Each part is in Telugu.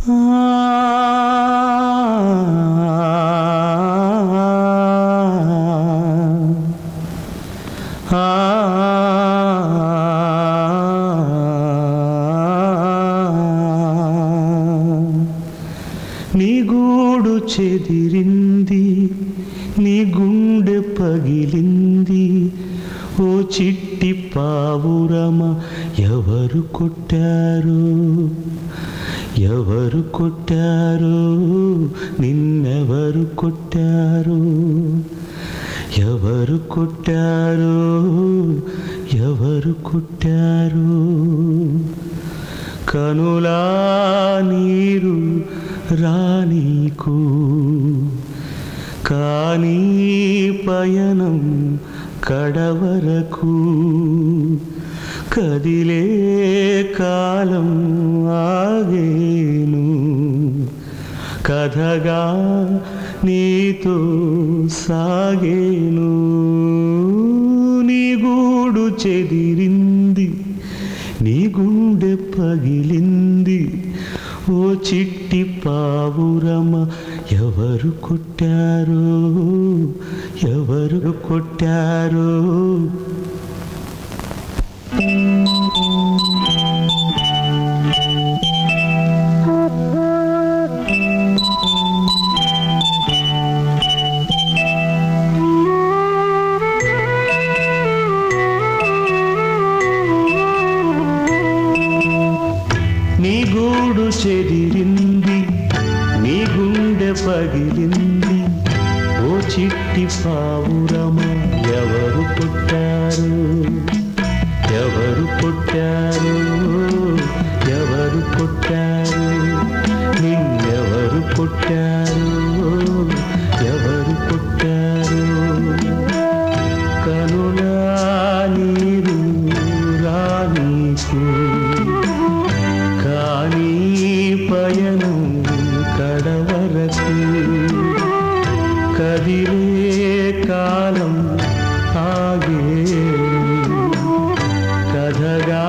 నీ గూడు చెదిరింది, నీ గుండె పగిలింది, ఓ చిట్టి పావురమ ఎవరు కొట్టారు, ఎవరు కొట్టారు, నిన్నెవరు కొట్టారు, ఎవరు కొట్టారు, ఎవరు కొట్టారు. కనులా నీరు రానీకు కానీ పయనం కడవరకు, కదిలే కాలం ఆగేను, కథగా నీతో సాగేను. నీ గూడు చెదిరింది, నీ గుండె పగిలింది, ఓ చిట్టి పావురమ ఎవరు కొట్టారు, ఎవరు కొట్టారు. నీ గూడు చెదిరింది, నీ గుండె పగిలింది, ఓ చిట్టి పావురమ ఎవరు కొట్టారు, ఎవరు కొట్టారు, ఎవరు కొట్టారు, నిన్నెవరు కొట్టారు, ఎవరు కొట్టారు. కనులా నీరు రానీకు కానీ పయనం కడవరకు, కదిలే కాలం ఆగేను, కథగా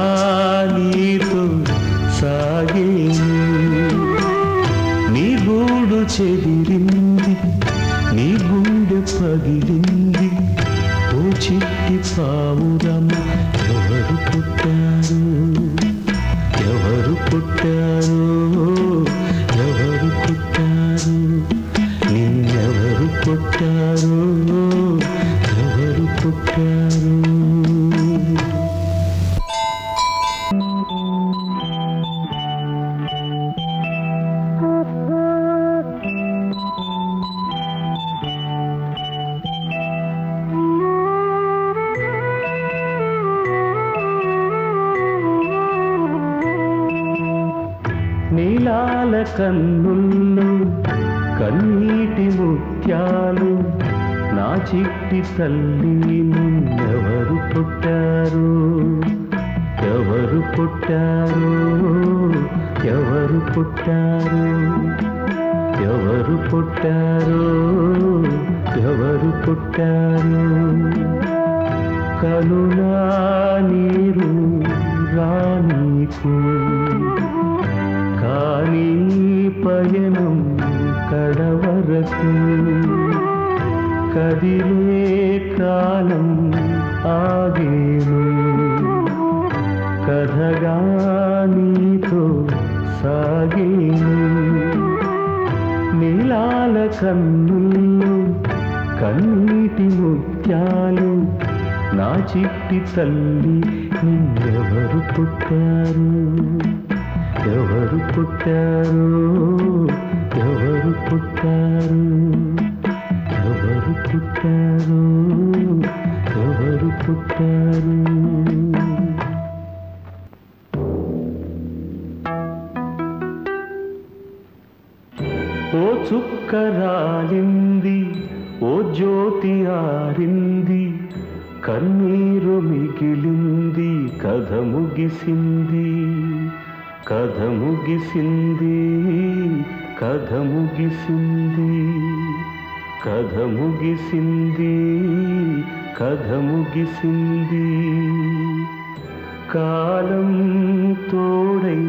నీతో సాగేను. నీ గూడు చెదిరింది, నీ గుండె పగిలింది, ఓ చిట్టి పావురమ ఎవరు కొట్టారు, ఎవరు కొట్టారు, ఎవరు కొట్టారు, నిన్నెవరు కొట్టారు, ఎవరు కొట్టారు. నీలాల కన్నుల్లో కన్నీటి ముత్యాలు, నా చిట్టి తల్లి నిన్నెవరు కొట్టారు, ఎవరు కొట్టారు, ఎవరు కొట్టారు, ఎవరు కొట్టారు, ఎవరు కొట్టారు. కనులా నీరు రానీకు కానీ పయనం కడవరకు, కదిలే కాలం ఆగేను, కథగా నీతో సాగేను. నీలాల కన్నుల్లో కన్నీటి ముత్యాలు, నా చిట్టి తల్లి నిన్నెవరు కొట్టారు, ఎవరు కొట్టారు, ఎవరు కొట్టారు, ఎవరు కొట్టారు, ఎవరు కొట్టారు. ఓ చుక్క రాలింది, ఓ జ్యోతి ఆరింది, కన్నీరు మిగిలింది, కథ ముగిసింది, కథ ముగిసింది, కథ ముగిసింది, కథ ముగిసింది, కథ ముగిసింది. కాలం తోడై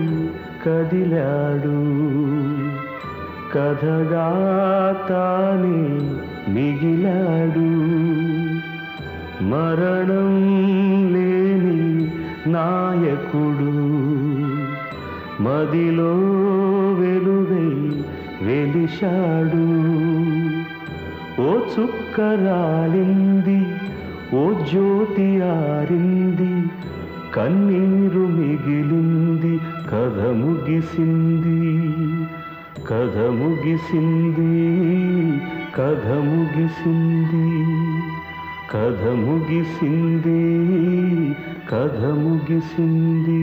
కదిలాడు, కథగా తానే మిగిలాడు మరణం లేని నాయకుడు మదిలో వెలుగై వెలిశాడు ఓ చుక్కరాలింది ఓ జ్యోతి ఆరింది కన్నీరు మిగిలింది కథ ముగిసింది కథ ముగిసింది కథ ముగిసింది కథ ముగిసింది కథ ముగిసింది